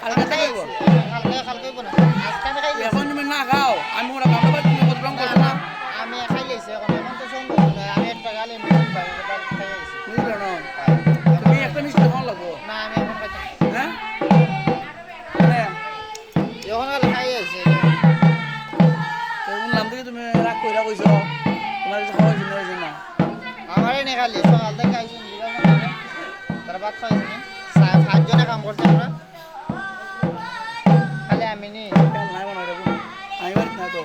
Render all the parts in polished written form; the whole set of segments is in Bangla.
কালকে খাই খাইব কালকে কালকে বনা আজকে আমি খাই এখন তুমি না খাও আমি ওরা কামড়া পাই তুমি বদনাম করছো না আমি খাই লাইছি এখন তো সঙ্গ আমি একটা গালে মিনিট বাইরে খাই আইছি বুঝলো না তুমি একটা মিষ্টি খাওয়া লাগবো না আমি এখন খাইতাম হ্যাঁ মানে এখন গালে খাই আইছি শুনলাম থেকে তুমি রাগ কইরা কইছো তোমার কিছু খাওয়া হয়েছে না আমারে নে খালি সকাল থেকে আইছি দিবা না তার ভাত খাইছি নি সাতজনে কাম করছে আমরা খালি আমি নি খেয়াল নাই মনে হয় আমি বাড়িতে না তো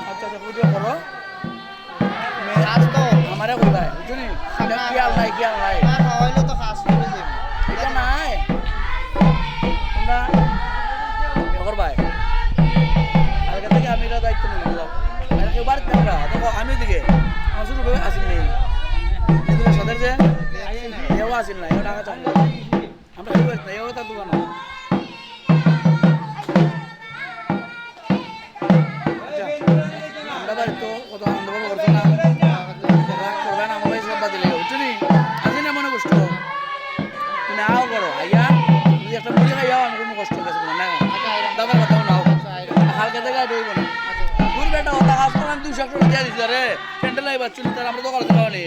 আচ্ছা আচ্ছা পুজো করো কাজ তো আমারে কইবাই বুঝছো নি খেয়াল নাই না খাওয়াইলে তো কাজ করে যাবে এটা নাই তোমরা ইয়ে করবাই কালকে থেকে আমি এটা দায়িত্ব নিয়ে নিলাম আর কেউ বাড়িতে আমরা দেখো আমি দিকে আমার শুরু করে আসিল নেই সাদের যে এও আসিল না এও টাকা চান আমরা শুরু করি না এও তার দোকান আমরা বাড়ি তো কত আনন্দভাবে করছো না রাগ করবে না আমার সব বাদিলে বুঝছো নি আসি না মনে কষ্ট তুমি আও করো আইয়া যদি একটা মুড়ি খাইয়াও আমি কোনো কষ্ট গেছে তোমার না দাদার কথাও নাও হালকা থেকে আইতে হইব না দূর বেটা ওটা কাজ করলাম 200 টাকা দিয়ে দিছি রে ক্যান্ডেল আইবা চুলি তার আমরা তো করতে পারি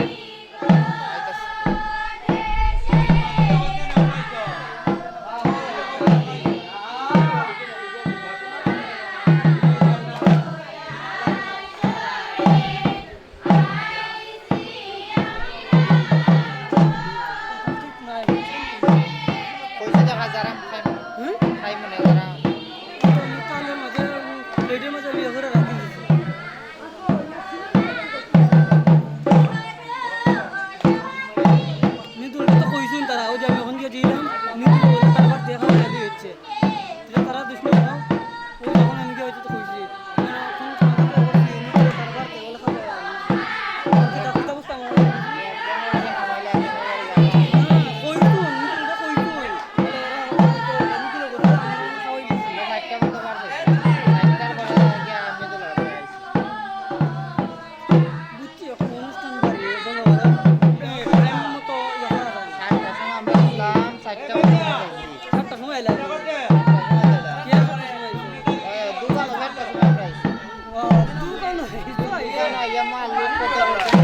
কইছে দেখা যারা খাই মনে যারা তাহলে মাঝে রেডিও মাঝে বিয়ে করে রাখি দিছি নিদুল তো কইছুন তারা ওই যে আমি ওখান দিয়ে দিলাম নিদুল বলে তারপর দেখা রেডি হচ্ছে তারা দুশ্মন না ওই যখন আমি গিয়ে হয়তো তো কইছি বুঝছি এখন অনুষ্ঠান বাড়িয়ে টাইম মতো সাতটার সময় এলাম দোকান দোকান